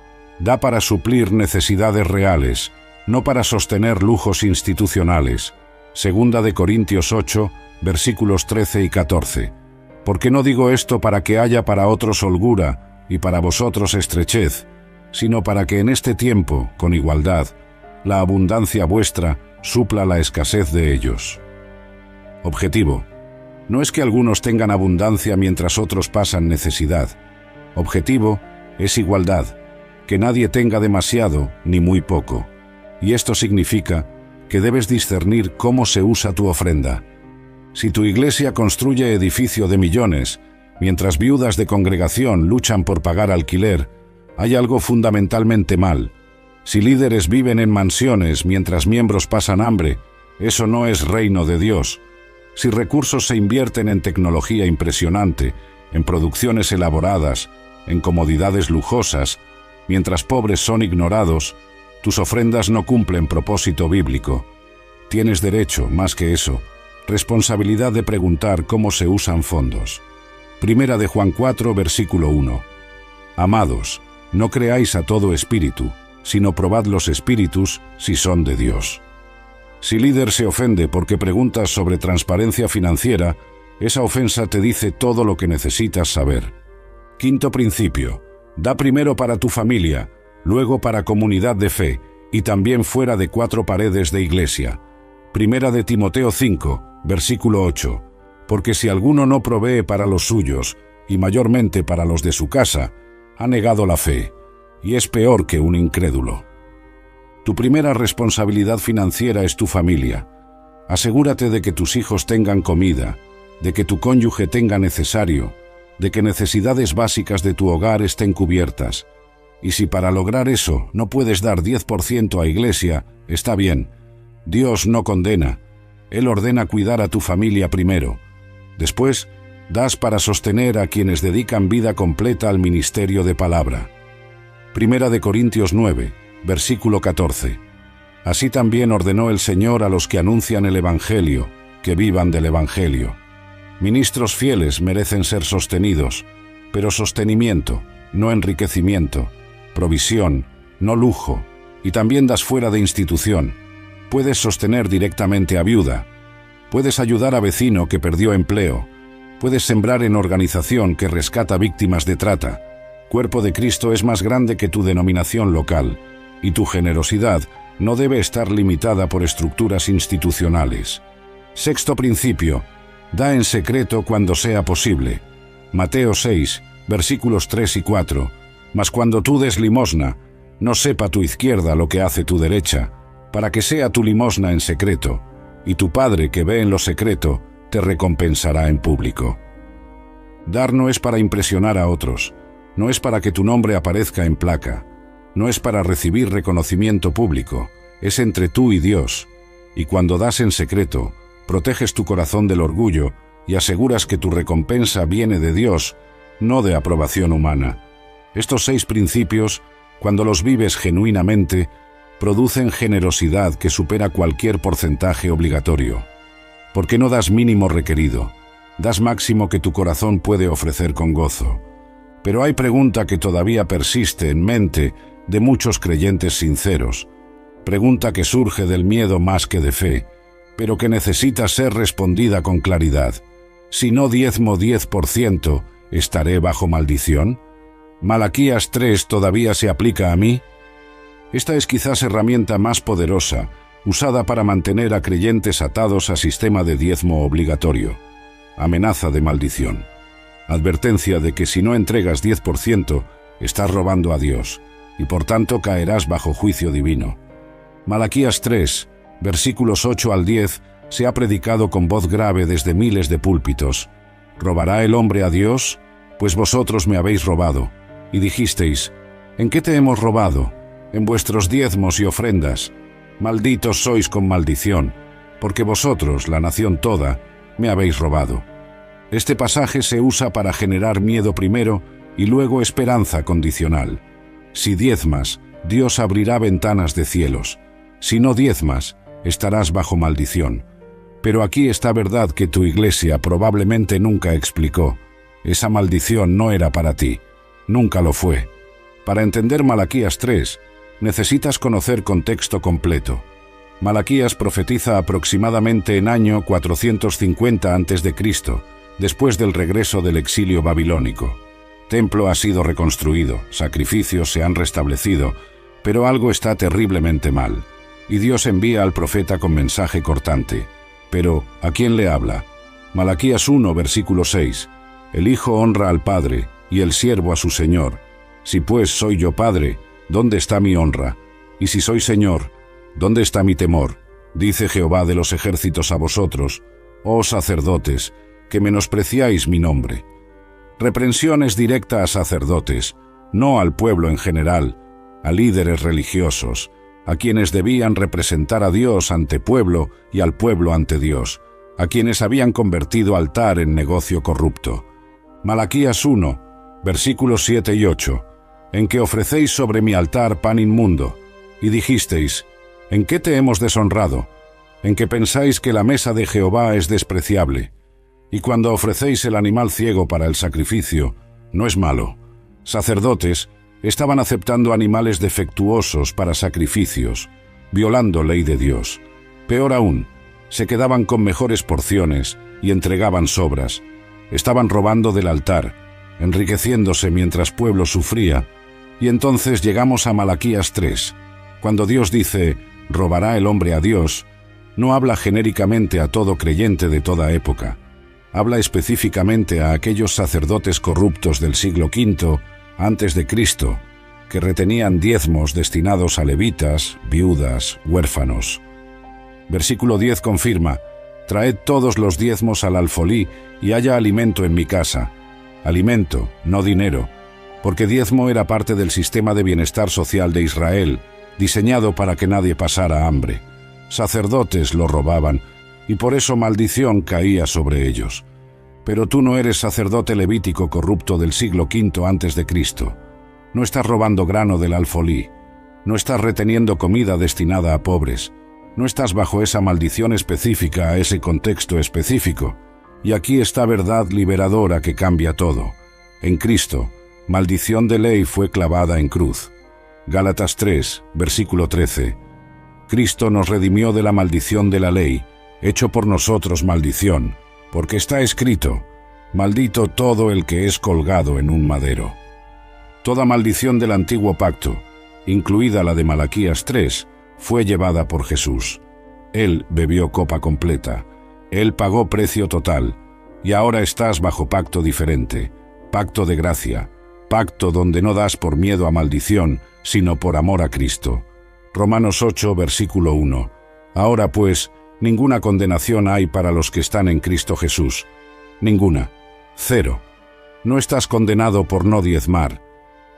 da para suplir necesidades reales, no para sostener lujos institucionales. Segunda de Corintios 8, versículos 13 y 14. Porque no digo esto para que haya para otros holgura y para vosotros estrechez, sino para que en este tiempo, con igualdad, la abundancia vuestra supla la escasez de ellos. Objetivo. No es que algunos tengan abundancia mientras otros pasan necesidad. Objetivo es igualdad, que nadie tenga demasiado ni muy poco. Y esto significa que debes discernir cómo se usa tu ofrenda. Si tu iglesia construye edificio de millones, mientras viudas de congregación luchan por pagar alquiler, hay algo fundamentalmente mal. Si líderes viven en mansiones mientras miembros pasan hambre, eso no es reino de Dios. Si recursos se invierten en tecnología impresionante, en producciones elaboradas, en comodidades lujosas, mientras pobres son ignorados, tus ofrendas no cumplen propósito bíblico. Tienes derecho, más que eso, responsabilidad de preguntar cómo se usan fondos. Primera de Juan 4, versículo 1. Amados, no creáis a todo espíritu, sino probad los espíritus si son de Dios. Si líder se ofende porque preguntas sobre transparencia financiera, esa ofensa te dice todo lo que necesitas saber. Quinto principio, da primero para tu familia, luego para comunidad de fe, y también fuera de 4 paredes de iglesia. Primera de Timoteo 5, versículo 8. Porque si alguno no provee para los suyos, y mayormente para los de su casa, ha negado la fe, y es peor que un incrédulo. Tu primera responsabilidad financiera es tu familia. Asegúrate de que tus hijos tengan comida, de que tu cónyuge tenga necesario, de que necesidades básicas de tu hogar estén cubiertas. Y si para lograr eso no puedes dar 10% a iglesia, está bien. Dios no condena. Él ordena cuidar a tu familia primero. Después, das para sostener a quienes dedican vida completa al ministerio de palabra. Primera de Corintios 9, versículo 14. Así también ordenó el Señor a los que anuncian el Evangelio, que vivan del Evangelio. Ministros fieles merecen ser sostenidos, pero sostenimiento, no enriquecimiento, provisión, no lujo, y también das fuera de institución. Puedes sostener directamente a viuda, puedes ayudar a vecino que perdió empleo, puedes sembrar en organización que rescata víctimas de trata. Cuerpo de Cristo es más grande que tu denominación local, y tu generosidad no debe estar limitada por estructuras institucionales. Sexto principio: da en secreto cuando sea posible. Mateo 6, versículos 3 y 4. Mas cuando tú des limosna, no sepa tu izquierda lo que hace tu derecha, para que sea tu limosna en secreto, y tu Padre que ve en lo secreto te recompensará en público. Dar no es para impresionar a otros, no es para que tu nombre aparezca en placa, no es para recibir reconocimiento público, es entre tú y Dios, y cuando das en secreto, proteges tu corazón del orgullo y aseguras que tu recompensa viene de Dios, no de aprobación humana. Estos 6 principios, cuando los vives genuinamente, producen generosidad que supera cualquier porcentaje obligatorio. Porque no das mínimo requerido, das máximo que tu corazón puede ofrecer con gozo. Pero hay pregunta que todavía persiste en mente de muchos creyentes sinceros, pregunta que surge del miedo más que de fe, pero que necesita ser respondida con claridad. Si no diezmo 10%, ¿estaré bajo maldición? ¿Malaquías 3 todavía se aplica a mí? Esta es quizás herramienta más poderosa, usada para mantener a creyentes atados a sistema de diezmo obligatorio. Amenaza de maldición. Advertencia de que si no entregas 10%, estás robando a Dios, y por tanto caerás bajo juicio divino. Malaquías 3, versículos 8 al 10, se ha predicado con voz grave desde miles de púlpitos. ¿Robará el hombre a Dios? Pues vosotros me habéis robado. Y dijisteis: ¿en qué te hemos robado? En vuestros diezmos y ofrendas. Malditos sois con maldición, porque vosotros, la nación toda, me habéis robado. Este pasaje se usa para generar miedo primero y luego esperanza condicional. Si diezmas, Dios abrirá ventanas de cielos. Si no diezmas, estarás bajo maldición. Pero aquí está verdad que tu iglesia probablemente nunca explicó. Esa maldición no era para ti. Nunca lo fue. Para entender Malaquías 3, necesitas conocer contexto completo. Malaquías profetiza aproximadamente en año 450 a.C., después del regreso del exilio babilónico. Templo ha sido reconstruido, sacrificios se han restablecido, pero algo está terriblemente mal. Y Dios envía al profeta con mensaje cortante. Pero, ¿a quién le habla? Malaquías 1, versículo 6. El hijo honra al padre, y el siervo a su señor. Si pues soy yo padre, ¿dónde está mi honra? Y si soy señor, ¿dónde está mi temor? Dice Jehová de los ejércitos a vosotros, oh sacerdotes, que menospreciáis mi nombre. Reprensión es directa a sacerdotes, no al pueblo en general, a líderes religiosos, a quienes debían representar a Dios ante pueblo y al pueblo ante Dios, a quienes habían convertido altar en negocio corrupto. Malaquías 1, versículos 7 y 8, en que ofrecéis sobre mi altar pan inmundo, y dijisteis: ¿en qué te hemos deshonrado? En que pensáis que la mesa de Jehová es despreciable. Y cuando ofrecéis el animal ciego para el sacrificio, no es malo. Sacerdotes estaban aceptando animales defectuosos para sacrificios, violando ley de Dios. Peor aún, se quedaban con mejores porciones y entregaban sobras. Estaban robando del altar, enriqueciéndose mientras pueblo sufría. Y entonces llegamos a Malaquías 3. Cuando Dios dice, ¿robará el hombre a Dios?, no habla genéricamente a todo creyente de toda época. Habla específicamente a aquellos sacerdotes corruptos del siglo V antes de Cristo, que retenían diezmos destinados a levitas, viudas, huérfanos. Versículo 10 confirma: traed todos los diezmos al alfolí y haya alimento en mi casa. Alimento, no dinero, porque diezmo era parte del sistema de bienestar social de Israel, diseñado para que nadie pasara hambre. Sacerdotes lo robaban, y por eso maldición caía sobre ellos. Pero tú no eres sacerdote levítico corrupto del siglo V antes de Cristo. No estás robando grano del alfolí. No estás reteniendo comida destinada a pobres. No estás bajo esa maldición específica a ese contexto específico. Y aquí está verdad liberadora que cambia todo. En Cristo, maldición de ley fue clavada en cruz. Gálatas 3, versículo 13. Cristo nos redimió de la maldición de la ley, hecho por nosotros maldición, porque está escrito: maldito todo el que es colgado en un madero. Toda maldición del antiguo pacto, incluida la de Malaquías 3, fue llevada por Jesús. Él bebió copa completa. Él pagó precio total. Y ahora estás bajo pacto diferente, pacto de gracia, pacto donde no das por miedo a maldición, sino por amor a Cristo. Romanos 8, versículo 1. Ahora pues, ninguna condenación hay para los que están en Cristo Jesús. Ninguna. Cero. No estás condenado por no diezmar.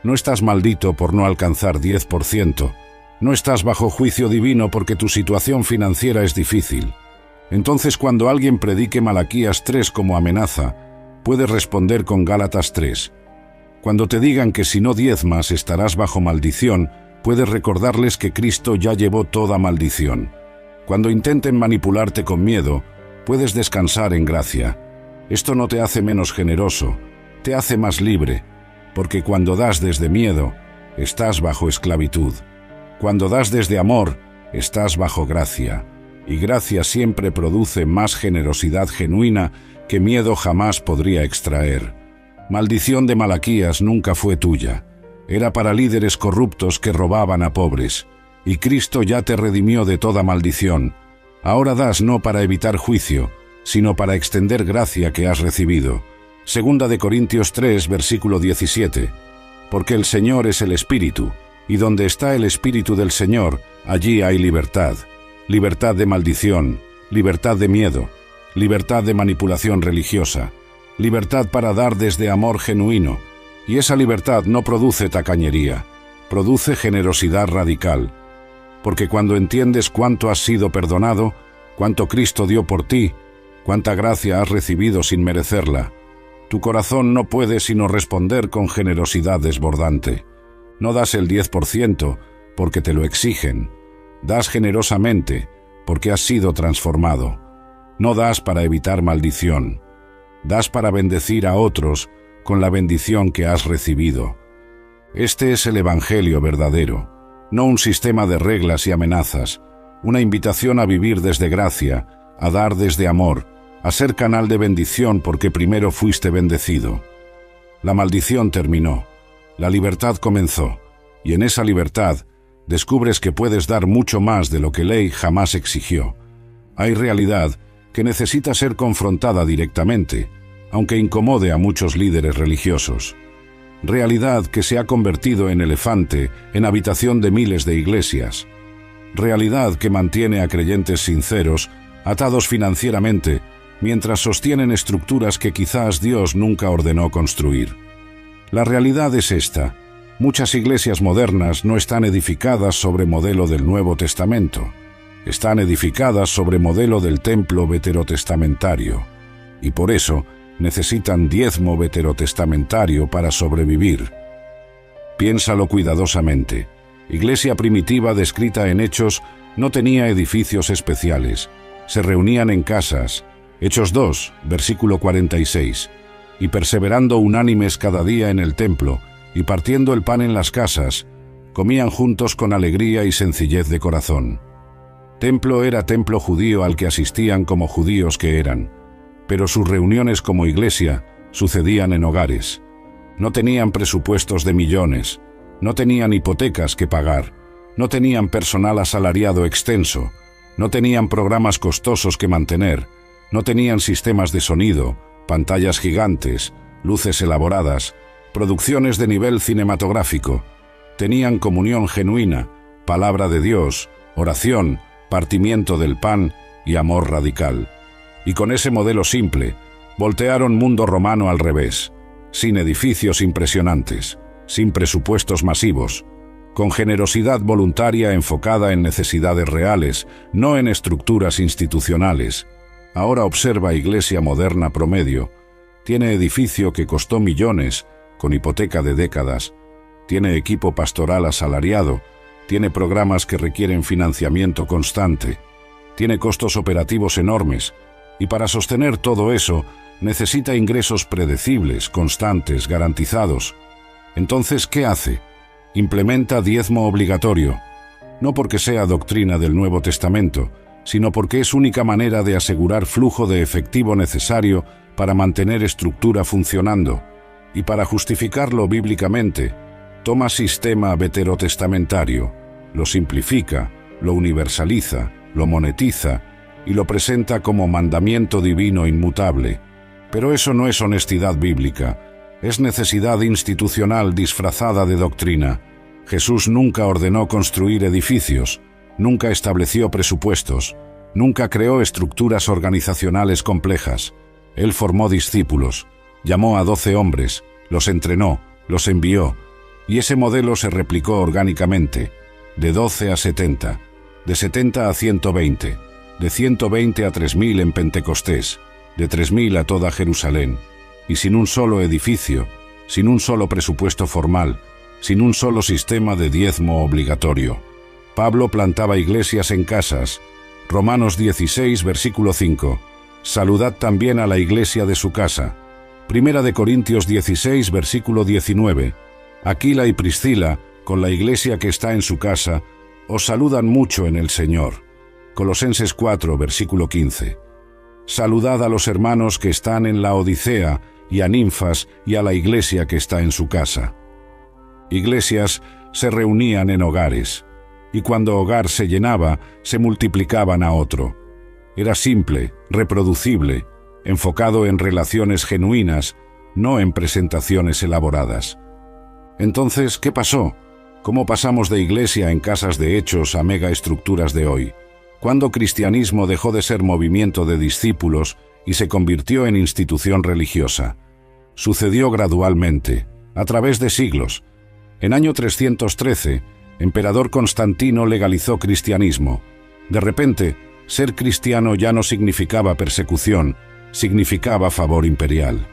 No estás maldito por no alcanzar 10%. No estás bajo juicio divino porque tu situación financiera es difícil. Entonces, cuando alguien predique Malaquías 3 como amenaza, puedes responder con Gálatas 3. Cuando te digan que si no diezmas estarás bajo maldición, puedes recordarles que Cristo ya llevó toda maldición. Cuando intenten manipularte con miedo, puedes descansar en gracia. Esto no te hace menos generoso, te hace más libre, porque cuando das desde miedo, estás bajo esclavitud. Cuando das desde amor, estás bajo gracia. Y gracia siempre produce más generosidad genuina que miedo jamás podría extraer. Maldición de Malaquías nunca fue tuya. Era para líderes corruptos que robaban a pobres. Y Cristo ya te redimió de toda maldición. Ahora das no para evitar juicio, sino para extender gracia que has recibido. Segunda de Corintios 3, versículo 17. Porque el Señor es el Espíritu, y donde está el Espíritu del Señor, allí hay libertad. Libertad de maldición, libertad de miedo, libertad de manipulación religiosa, libertad para dar desde amor genuino, y esa libertad no produce tacañería, produce generosidad radical, porque cuando entiendes cuánto has sido perdonado, cuánto Cristo dio por ti, cuánta gracia has recibido sin merecerla, tu corazón no puede sino responder con generosidad desbordante. No das el 10% porque te lo exigen. Das generosamente, porque has sido transformado. No das para evitar maldición. Das para bendecir a otros con la bendición que has recibido. Este es el Evangelio verdadero, no un sistema de reglas y amenazas, una invitación a vivir desde gracia, a dar desde amor, a ser canal de bendición porque primero fuiste bendecido. La maldición terminó, la libertad comenzó, y en esa libertad descubres que puedes dar mucho más de lo que ley jamás exigió. Hay realidad que necesita ser confrontada directamente, aunque incomode a muchos líderes religiosos. Realidad que se ha convertido en elefante en habitación de miles de iglesias. Realidad que mantiene a creyentes sinceros, atados financieramente, mientras sostienen estructuras que quizás Dios nunca ordenó construir. La realidad es esta. Muchas iglesias modernas no están edificadas sobre modelo del Nuevo Testamento. Están edificadas sobre modelo del templo veterotestamentario. Y por eso necesitan diezmo veterotestamentario para sobrevivir. Piénsalo cuidadosamente. Iglesia primitiva descrita en Hechos no tenía edificios especiales. Se reunían en casas. Hechos 2, versículo 46. Y perseverando unánimes cada día en el templo, y partiendo el pan en las casas, comían juntos con alegría y sencillez de corazón. Templo era templo judío al que asistían como judíos que eran, pero sus reuniones como iglesia sucedían en hogares. No tenían presupuestos de millones, no tenían hipotecas que pagar, no tenían personal asalariado extenso, no tenían programas costosos que mantener, no tenían sistemas de sonido, pantallas gigantes, luces elaboradas, producciones de nivel cinematográfico. Tenían comunión genuina, palabra de Dios, oración, partimiento del pan y amor radical. Y con ese modelo simple, voltearon mundo romano al revés, sin edificios impresionantes, sin presupuestos masivos, con generosidad voluntaria enfocada en necesidades reales, no en estructuras institucionales. Ahora observa iglesia moderna promedio. Tiene edificio que costó millones, con hipoteca de décadas, tiene equipo pastoral asalariado, tiene programas que requieren financiamiento constante, tiene costos operativos enormes, y para sostener todo eso necesita ingresos predecibles, constantes, garantizados. Entonces, ¿qué hace? Implementa diezmo obligatorio, no porque sea doctrina del Nuevo Testamento, sino porque es única manera de asegurar flujo de efectivo necesario para mantener estructura funcionando. Y para justificarlo bíblicamente, toma sistema veterotestamentario, lo simplifica, lo universaliza, lo monetiza y lo presenta como mandamiento divino inmutable. Pero eso no es honestidad bíblica, es necesidad institucional disfrazada de doctrina. Jesús nunca ordenó construir edificios, nunca estableció presupuestos, nunca creó estructuras organizacionales complejas. Él formó discípulos, llamó a 12 hombres, los entrenó, los envió, y ese modelo se replicó orgánicamente, de 12 a 70, de 70 a 120, de 120 a 3000 en Pentecostés, de 3000 a toda Jerusalén, y sin un solo edificio, sin un solo presupuesto formal, sin un solo sistema de diezmo obligatorio. Pablo plantaba iglesias en casas. Romanos 16, versículo 5. Saludad también a la iglesia de su casa. Primera de Corintios 16, versículo 19. Aquila y Priscila, con la iglesia que está en su casa, os saludan mucho en el Señor. Colosenses 4, versículo 15. Saludad a los hermanos que están en la Odisea, y a Ninfas y a la iglesia que está en su casa. Iglesias se reunían en hogares, y cuando hogar se llenaba, se multiplicaban a otro. Era simple, reproducible, enfocado en relaciones genuinas, no en presentaciones elaboradas. Entonces, ¿qué pasó? ¿Cómo pasamos de iglesia en casas de hechos a megaestructuras de hoy? ¿Cuándo cristianismo dejó de ser movimiento de discípulos y se convirtió en institución religiosa? Sucedió gradualmente, a través de siglos. En año 313, emperador Constantino legalizó cristianismo. De repente, ser cristiano ya no significaba persecución, significaba favor imperial.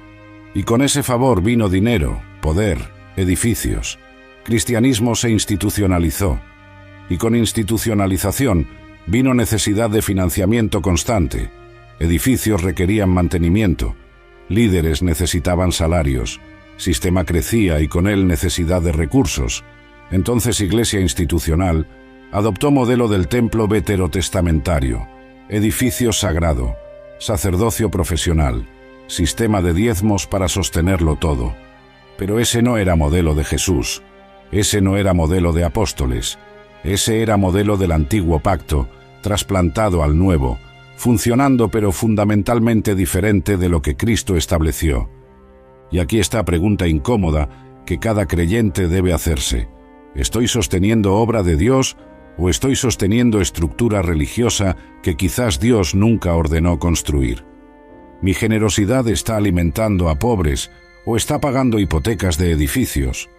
Y con ese favor vino dinero, poder, edificios. Cristianismo se institucionalizó. Y con institucionalización vino necesidad de financiamiento constante. Edificios requerían mantenimiento. Líderes necesitaban salarios. Sistema crecía y con él necesidad de recursos. Entonces Iglesia institucional adoptó modelo del templo veterotestamentario, edificio sagrado, sacerdocio profesional, sistema de diezmos para sostenerlo todo. Pero ese no era modelo de Jesús, ese no era modelo de apóstoles, ese era modelo del antiguo pacto, trasplantado al nuevo, funcionando pero fundamentalmente diferente de lo que Cristo estableció. Y aquí está pregunta incómoda que cada creyente debe hacerse. ¿Estoy sosteniendo obra de Dios o estoy sosteniendo estructura religiosa que quizás Dios nunca ordenó construir? ¿Mi generosidad está alimentando a pobres o está pagando hipotecas de edificios?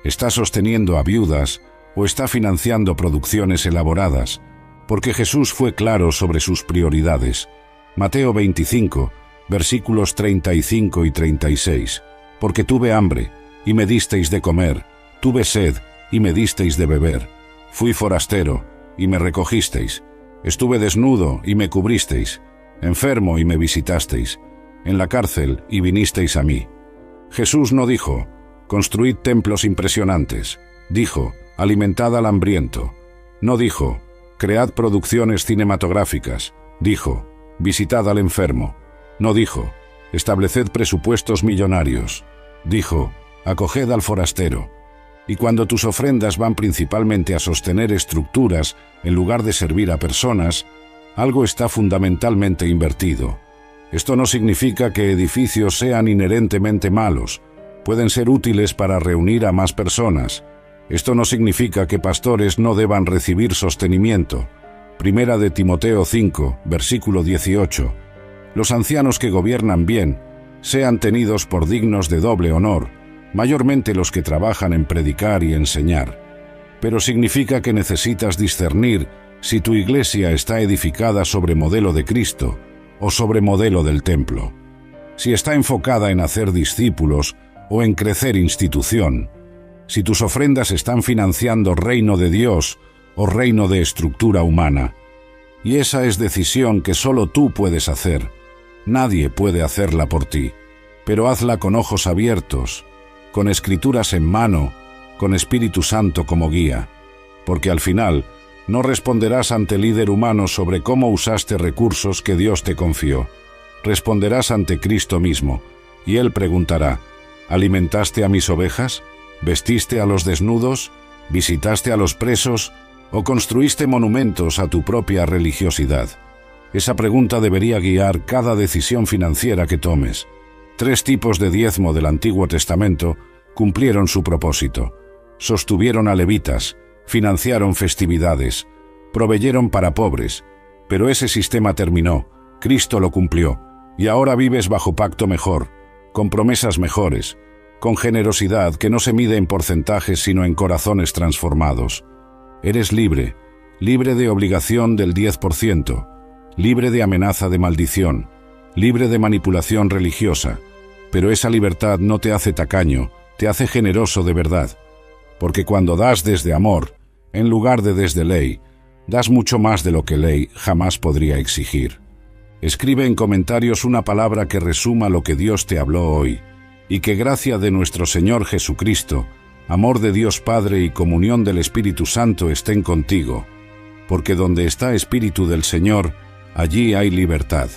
¿Está sosteniendo a viudas o está financiando producciones elaboradas? Porque Jesús fue claro sobre sus prioridades. Mateo 25, versículos 35 y 36. Porque tuve hambre, y me disteis de comer, tuve sed, y me disteis de beber. Fui forastero, y me recogisteis. Estuve desnudo, y me cubristeis. Enfermo, y me visitasteis. En la cárcel, y vinisteis a mí. Jesús no dijo, construid templos impresionantes. Dijo, alimentad al hambriento. No dijo, cread producciones cinematográficas. Dijo, visitad al enfermo. No dijo, estableced presupuestos millonarios. Dijo, acoged al forastero. Y cuando tus ofrendas van principalmente a sostener estructuras en lugar de servir a personas, algo está fundamentalmente invertido. Esto no significa que edificios sean inherentemente malos. Pueden ser útiles para reunir a más personas. Esto no significa que pastores no deban recibir sostenimiento. Primera de Timoteo 5, versículo 18. Los ancianos que gobiernan bien sean tenidos por dignos de doble honor, mayormente los que trabajan en predicar y enseñar. Pero significa que necesitas discernir si tu iglesia está edificada sobre modelo de Cristo o sobre modelo del templo. Si está enfocada en hacer discípulos o en crecer institución. Si tus ofrendas están financiando reino de Dios o reino de estructura humana. Y esa es decisión que solo tú puedes hacer. Nadie puede hacerla por ti, pero hazla con ojos abiertos, con escrituras en mano, con Espíritu Santo como guía, porque al final no responderás ante el líder humano sobre cómo usaste recursos que Dios te confió. Responderás ante Cristo mismo, y Él preguntará, ¿alimentaste a mis ovejas? ¿Vestiste a los desnudos? ¿Visitaste a los presos? ¿O construiste monumentos a tu propia religiosidad? Esa pregunta debería guiar cada decisión financiera que tomes. 3 tipos de diezmo del Antiguo Testamento cumplieron su propósito. Sostuvieron a levitas, financiaron festividades, proveyeron para pobres, pero ese sistema terminó, Cristo lo cumplió, y ahora vives bajo pacto mejor, con promesas mejores, con generosidad que no se mide en porcentajes sino en corazones transformados. Eres libre, libre de obligación del 10%, libre de amenaza de maldición, libre de manipulación religiosa, pero esa libertad no te hace tacaño, te hace generoso de verdad, porque cuando das desde amor, en lugar de desde ley, das mucho más de lo que ley jamás podría exigir. Escribe en comentarios una palabra que resuma lo que Dios te habló hoy, y que gracia de nuestro Señor Jesucristo, amor de Dios Padre y comunión del Espíritu Santo estén contigo, porque donde está Espíritu del Señor, allí hay libertad.